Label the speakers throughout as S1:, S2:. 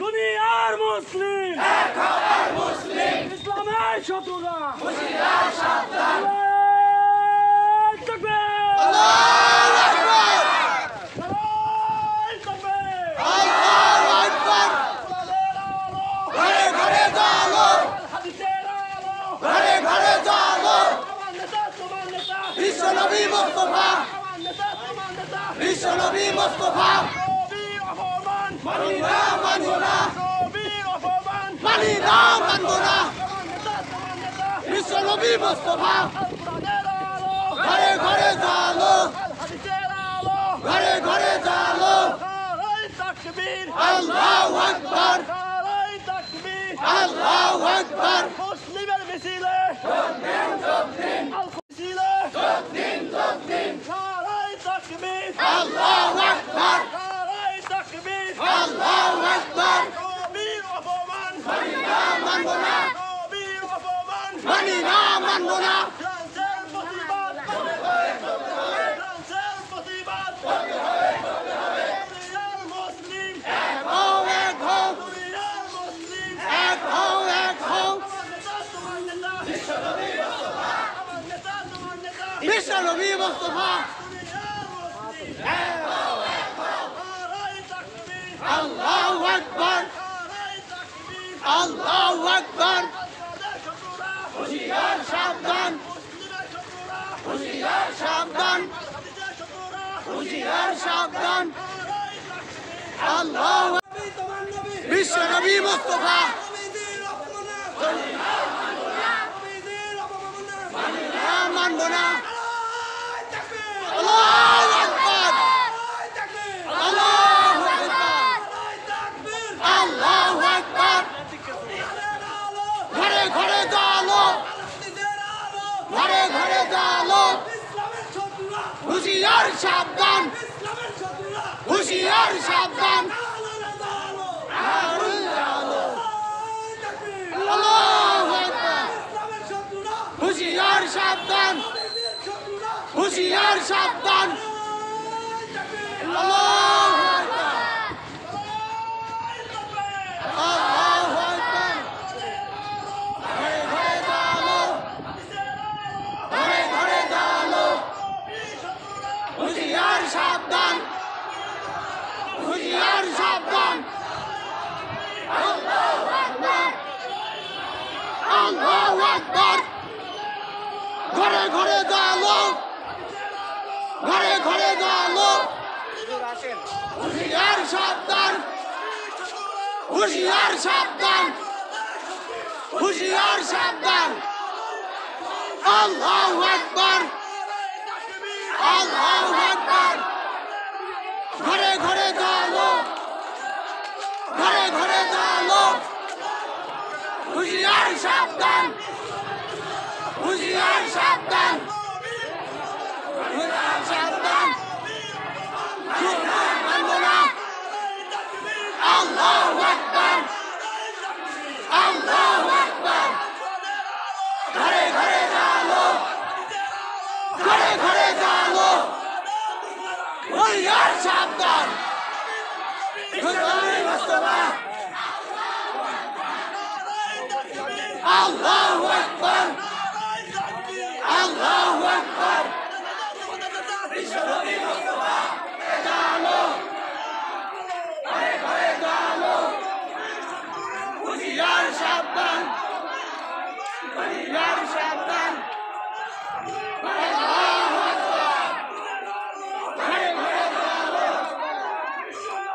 S1: দুনিয়ার মুসলিম ইসলামের শত্রুরা
S2: বিশ্বনবী মুস্তাফা মানি না মানব না মানি না মানব না বিশ্বনবী মুস্তাফা ঘরে ঘরে জালো ঘরে ঘরে জালো আল্লাহু আকবার আল্লাহু আকবার
S1: মুসলিমের মিছিলে
S2: আল্লাহু আকবার আল্লাহু আকবার মানি না মানব না মানি না মানব না বিশ্বনবী মুস্তাফা আল্লাহু আকবার আল্লাহু আকবার হুশিয়ার সাবধান হুশিয়ার সাবধান হুশিয়ার সাবধান আল্লাহু বিশ্বনবী মুস্তাফা মানব না আল্লাহু আকবার আল্লাহু আকবার আল্লাহু আকবার ঘরে ঘরে জালো ঘরে ঘরে জালো হুশিয়ার সাবধান হুশিয়ার সাবধান আল্লাহু আকবার হুশিয়ার সাবধান হুশিয়ার সাবধান আল্লাহু আকবার আল্লাহু আকবার ঘরে ঘরে জালো ঘরে ঘরে জালো হুশিয়ার সাবধান হুশিয়ার সাবধান আল্লাহু আকবার আল্লাহু আকবার ঘরে ঘরে জালো ঘরে ঘরে জালো হুশিয়ার সাবধান হুশিয়ার সাবধান হুশিয়ার সাবধান আল্লাহু আকবার আল্লাহু আকবার ঘরে ঘরে জালো ঘরে ঘরে জালো হুশিয়ার সাবধান হুশিয়ার সাবধান হুশিয়ার সাবধান মানব না আল্লাহু আকবার আল্লাহু আকবার ঘরে ঘরে জালো ঘরে ঘরে জালো হুশিয়ার সাবধান হুশিয়ার মুস্তাফা আল্লাহু আকবার আল্লাহু আকবার বিশ্বনবী মুস্তাফা জালো ঘরে ঘরে জালো হুশিয়ার সাবধান হুশিয়ার সাবধান আল্লাহু আকবার ঘরে ঘরে জালো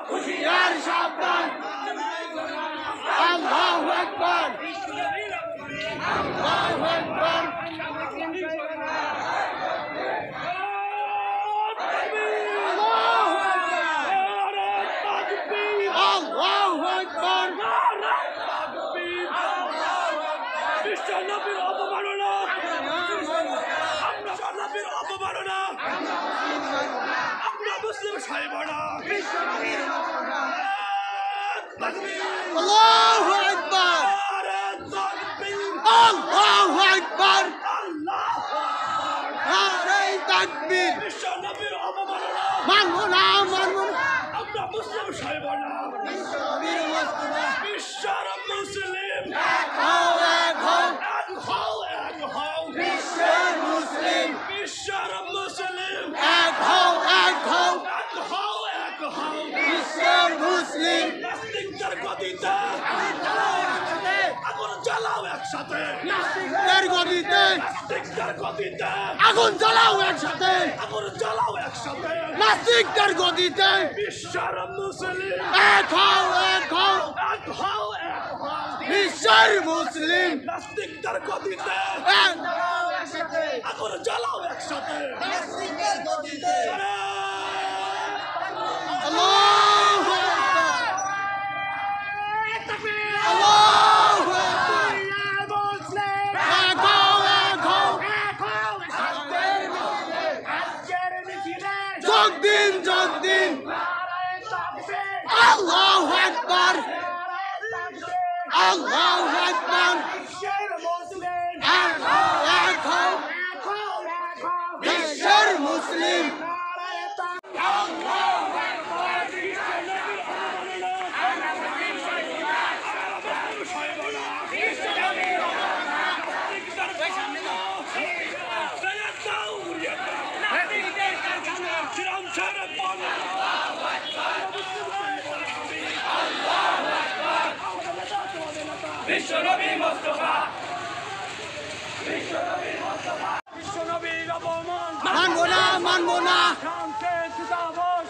S2: হুশিয়ার সাবধান আল্লাহু আকবার আল্লাহু আকবার আল্লাহু আকবার
S1: বিশ্বনবীর অপমাননা আমরা নবীর অপমাননা আমরা মুসলিম সাহেবানা বিশ্বনবীর
S2: আল্লাহু আকবার আল্লাহু আকবার নারে তাকবীর
S1: বিশ্বনবীর অপমাননা
S2: মানব না মানব না
S1: আমরা মুসলিম সাহেবানা
S2: বিশ্বনবীর
S1: গতিতে আগুন জ্বালাও একসাথে
S2: নাস্তিকদের গদিতে
S1: নাস্তিকদের গতিতে
S2: আগুন জ্বালাও একসাথে
S1: আগুন জ্বালাও একসাথে
S2: নাস্তিকদের গদিতে
S1: বিশ্বের মুসলিম
S2: এক হও এক হও
S1: এক হও এক হও
S2: বিশ্বের মুসলিম
S1: নাস্তিকদের গতিতে
S2: এক
S1: আগুন জ্বালাও একসাথে
S2: আল্লাহু আকবার আল্লাহু আকবার এক হও এক হও যোগ দিন আল্লাহু আকবার আল্লাহু আকবার এক হও বিশ্বের মুসলিম
S1: বিশ্বনবী মুস্তাফা বিশ্বনবীর অপমান
S2: মানবো না
S1: শান্তি জিন্দাবাদ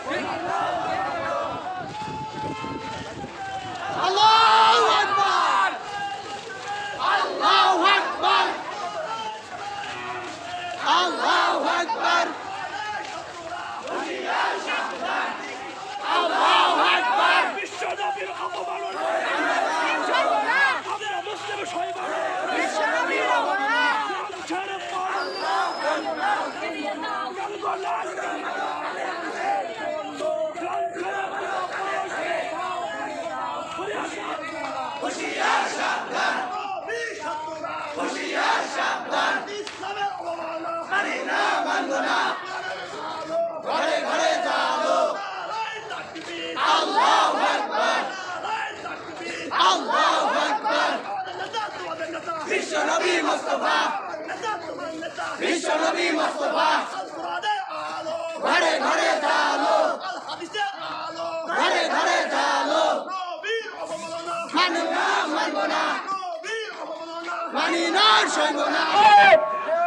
S2: আল্লাহু আকবার আল্লাহু আকবার আল্লাহু আকবার আল্লাহু আকবার
S1: বিশ্বনবীর অপমাননা আমরা মুসলিম সৈবানা ছেড়ে
S2: ঘরে ঘরে জালো আল্লাহু আকবার আল্লাহু আকবার বিশ্বনবী মুস্তাফা ঘরে ঘরে জালো ঘরে ঘরে জালো মানবো না মানি না সইব না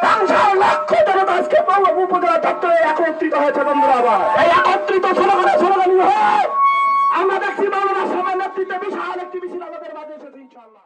S3: বাংলার লক্ষ জনতা আজকে উপজেলা চত্বরে একত্রিত হয়েছে বন্ধুরা। আবার এই একত্রিত স্লোগানি হয় আমরা দেখছি বাংলার সবার নেতৃত্বে বিশাল একটি মিছিল আমাদের মাঝে এসেছে ইনশাআল্লাহ।